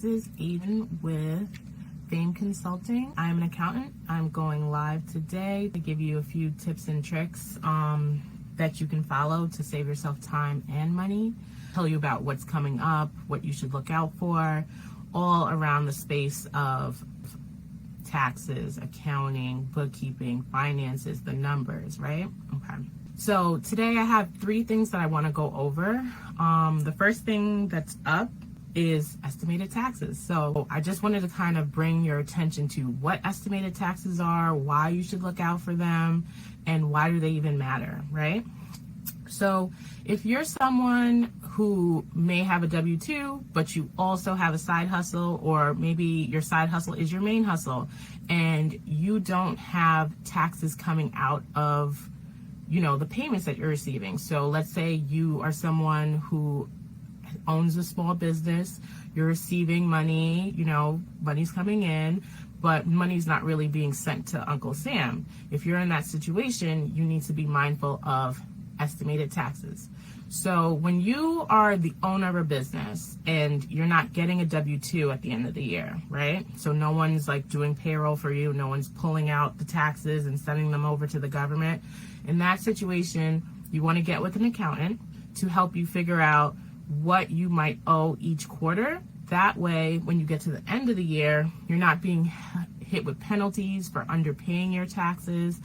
is Aiden with Fame Consulting. I'm an accountant. I'm going live today to give you a few tips and tricks that you can follow to save yourself time and money. Tell you about what's coming up, what you should look out for, all around the space of taxes, accounting, bookkeeping, finances, the numbers, right? Okay. So today I have 3 things that I want to go over. The first thing that's up is estimated taxes. So I just wanted to kind of bring your attention to what estimated taxes are, why you should look out for them, and why do they even matter, right? So if you're someone who may have a W-2, but you also have a side hustle, or maybe your side hustle is your main hustle, and you don't have taxes coming out of, the payments that you're receiving. So let's say you are someone who owns a small business, you're receiving money, money's coming in, but money's not really being sent to Uncle Sam. If you're in that situation, you need to be mindful of estimated taxes. So when you are the owner of a business and you're not getting a W-2 at the end of the year, right? So no one's doing payroll for you, no one's pulling out the taxes and sending them over to the government. In that situation, you want to get with an accountant to help you figure out what you might owe each quarter. That way, when you get to the end of the year, you're not being hit with penalties for underpaying your taxes,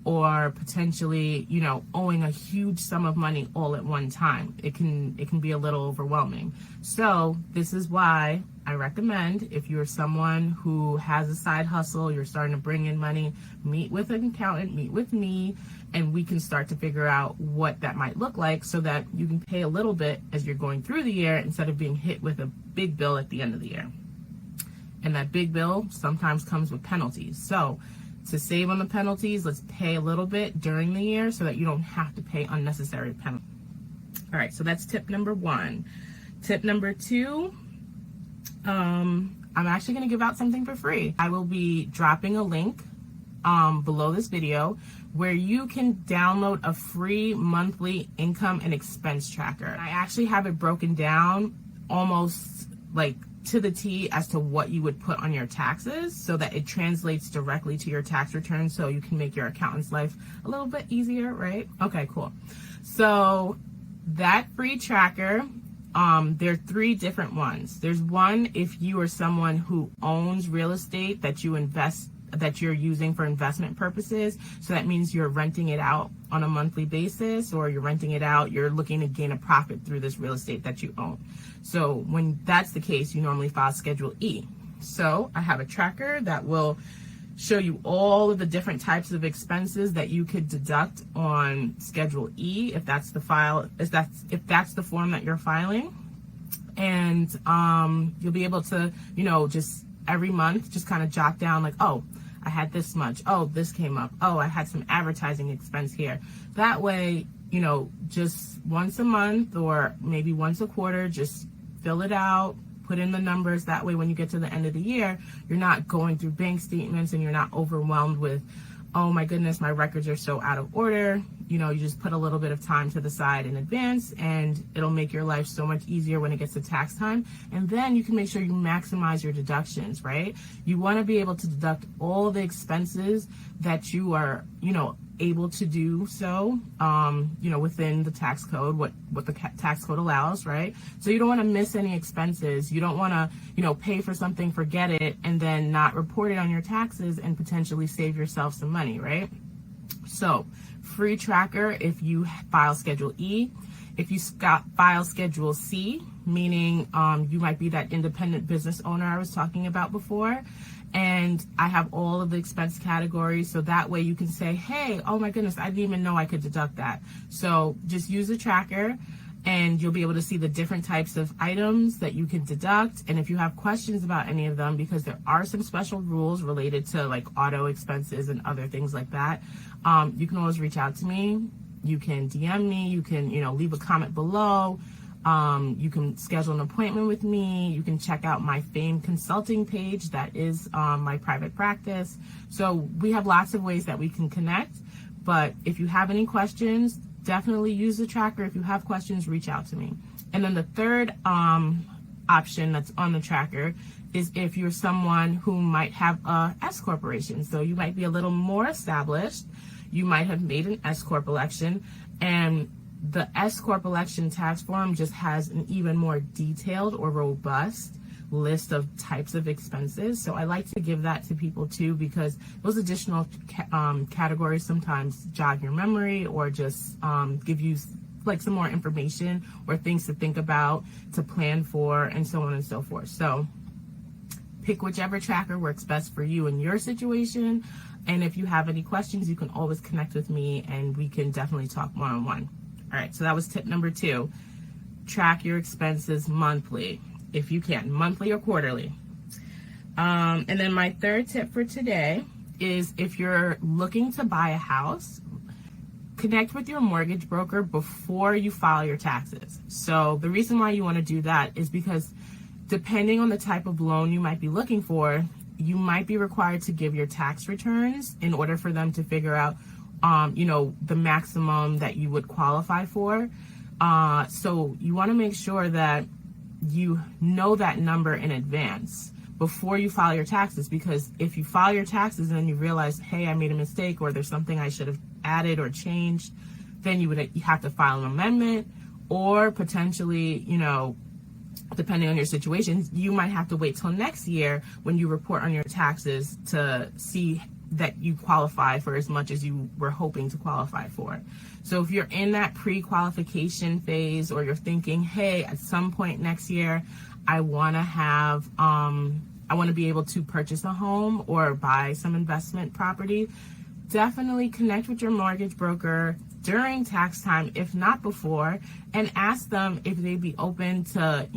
or potentially, owing a huge sum of money all at one time. It can be a little overwhelming. So this is why I recommend, if you're someone who has a side hustle, you're starting to bring in money, meet with an accountant, meet with me, and we can start to figure out what that might look like so that you can pay a little bit as you're going through the year instead of being hit with a big bill at the end of the year. And that big bill sometimes comes with penalties. So to save on the penalties, let's pay a little bit during the year so that you don't have to pay unnecessary penalties. All right, so that's tip number 1. Tip number 2, I'm actually going to give out something for free. I will be dropping a link below this video where you can download a free monthly income and expense tracker. I actually have it broken down almost to the T as to what you would put on your taxes so that it translates directly to your tax return, so you can make your accountant's life a little bit easier, right? Okay, cool. So that free tracker, there are 3 different ones. There's one if you are someone who owns real estate that you're using for investment purposes. So that means you're renting it out on a monthly basis, or you're renting it out, you're looking to gain a profit through this real estate that you own. So when that's the case, you normally file Schedule E. So I have a tracker that will show you all of the different types of expenses that you could deduct on Schedule E if that's the form that you're filing. And you'll be able to, just every month just kind of jot down oh, I had this much. Oh, this came up. Oh, I had some advertising expense here. That way, just once a month or maybe once a quarter, just fill it out, put in the numbers. That way, when you get to the end of the year, you're not going through bank statements and you're not overwhelmed with, oh my goodness, my records are so out of order. You just put a little bit of time to the side in advance, and it'll make your life so much easier when it gets to tax time. And then you can make sure you maximize your deductions, right? You want to be able to deduct all the expenses that you are, able to do so, within the tax code, what the tax code allows, right? So you don't want to miss any expenses. You don't want to, pay for something, forget it, and then not report it on your taxes and potentially save yourself some money, right? So free tracker if you file Schedule E. If you file Schedule C, meaning you might be that independent business owner I was talking about before, and I have all of the expense categories, so that way you can say, hey, oh my goodness, I didn't even know I could deduct that. So just use the tracker and you'll be able to see the different types of items that you can deduct. And if you have questions about any of them, because there are some special rules related to auto expenses and other things like that, you can always reach out to me. You can DM me, you can, leave a comment below. You can schedule an appointment with me. You can check out my Fame Consulting page. That is my private practice. So we have lots of ways that we can connect. But if you have any questions, definitely use the tracker. If you have questions, reach out to me. And then the third option that's on the tracker is if you're someone who might have a S corporation. So you might be a little more established. You might have made an S corp election, and the S corp election tax form just has an even more detailed or robust list of types of expenses. So I like to give that to people too, because those additional categories sometimes jog your memory or just give you like some more information or things to think about, to plan for, and so on and so forth. So pick whichever tracker works best for you in your situation. And if you have any questions, you can always connect with me and we can definitely talk one-on-one. All right, so that was tip number 2. Track your expenses monthly, if you can, monthly or quarterly. And then my third tip for today is, if you're looking to buy a house, connect with your mortgage broker before you file your taxes. So the reason why you want to do that is because depending on the type of loan you might be looking for, you might be required to give your tax returns in order for them to figure out the maximum that you would qualify for. So you want to make sure that you know that number in advance before you file your taxes, because if you file your taxes and then you realize, hey, I made a mistake, or there's something I should have added or changed, then you have to file an amendment, or potentially, depending on your situation, you might have to wait till next year when you report on your taxes to see that you qualify for as much as you were hoping to qualify for. So if you're in that pre-qualification phase, or you're thinking, hey, at some point next year, I want to be able to purchase a home or buy some investment property, definitely connect with your mortgage broker during tax time, if not before, and ask them if they'd be open to,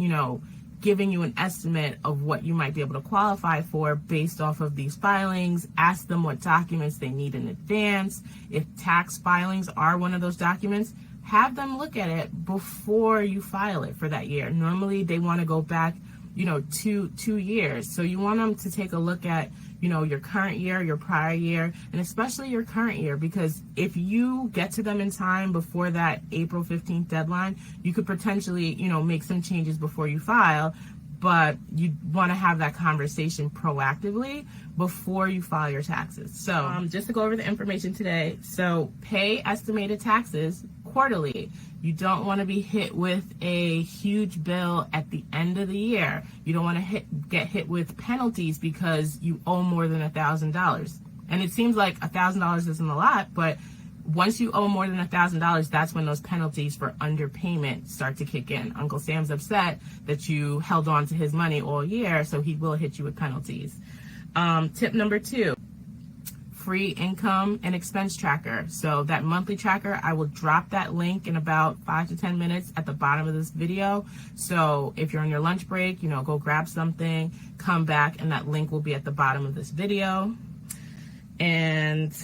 giving you an estimate of what you might be able to qualify for based off of these filings. Ask them what documents they need in advance. If tax filings are one of those documents, have them look at it before you file it for that year. Normally they want to go back, 2 years. So you want them to take a look at, your current year, your prior year, and especially your current year, because if you get to them in time before that April 15th deadline, you could potentially, make some changes before you file, but you want to have that conversation proactively before you file your taxes. So just to go over the information today, so pay estimated taxes quarterly. You don't want to be hit with a huge bill at the end of the year. You don't want to get hit with penalties because you owe more than $1,000. And it seems like $1,000 isn't a lot, but once you owe more than $1,000, that's when those penalties for underpayment start to kick in. Uncle Sam's upset that you held on to his money all year, so he will hit you with penalties. Tip number 2. Free income and expense tracker. So that monthly tracker, I will drop that link in about 5 to 10 minutes at the bottom of this video. So if you're on your lunch break, go grab something, come back, and that link will be at the bottom of this video. And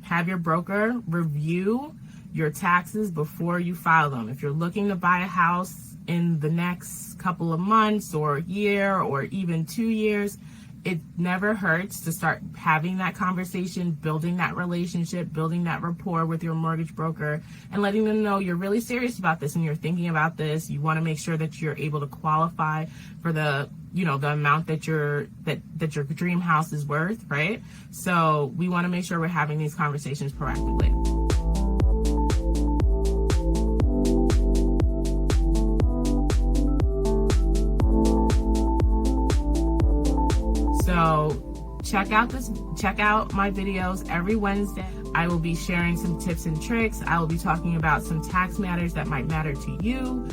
have your broker review your taxes before you file them. If you're looking to buy a house in the next couple of months or year or even 2 years, it never hurts to start having that conversation, building that relationship, building that rapport with your mortgage broker, and letting them know you're really serious about this and you're thinking about this. You want to make sure that you're able to qualify for the amount that your dream house is worth, right? So we want to make sure we're having these conversations proactively. So check out my videos every Wednesday. I will be sharing some tips and tricks. I will be talking about some tax matters that might matter to you.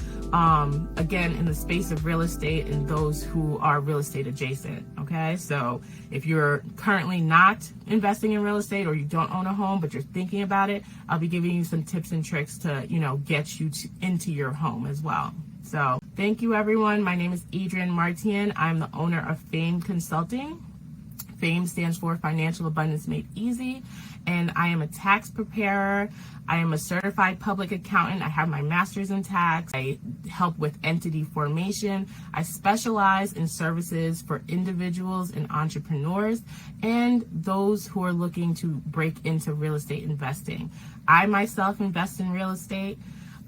Again, in the space of real estate and those who are real estate adjacent. Okay. So if you're currently not investing in real estate, or you don't own a home, but you're thinking about it, I'll be giving you some tips and tricks to, get you into your home as well. So thank you, everyone. My name is Adrienne Martien. I'm the owner of Fame Consulting. Fame stands for Financial Abundance Made Easy, and I am a tax preparer. I am a certified public accountant. I have my master's in tax. I help with entity formation. I specialize in services for individuals and entrepreneurs and those who are looking to break into real estate investing. I myself invest in real estate.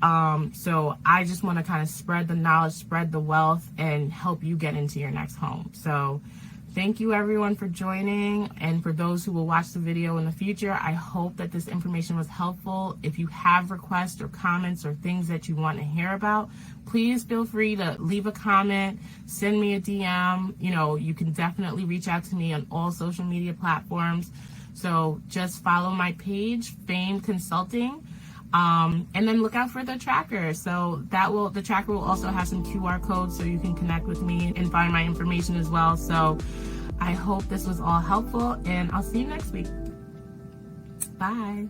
So I just want to kind of spread the knowledge, spread the wealth, and help you get into your next home. So thank you everyone for joining, and for those who will watch the video in the future, I hope that this information was helpful. If you have requests or comments or things that you want to hear about, please feel free to leave a comment, send me a DM. You know, you can definitely reach out to me on all social media platforms. So just follow my page, Fame Consulting. And then look out for the tracker. So the tracker will also have some QR codes so you can connect with me and find my information as well. So I hope this was all helpful, and I'll see you next week. Bye.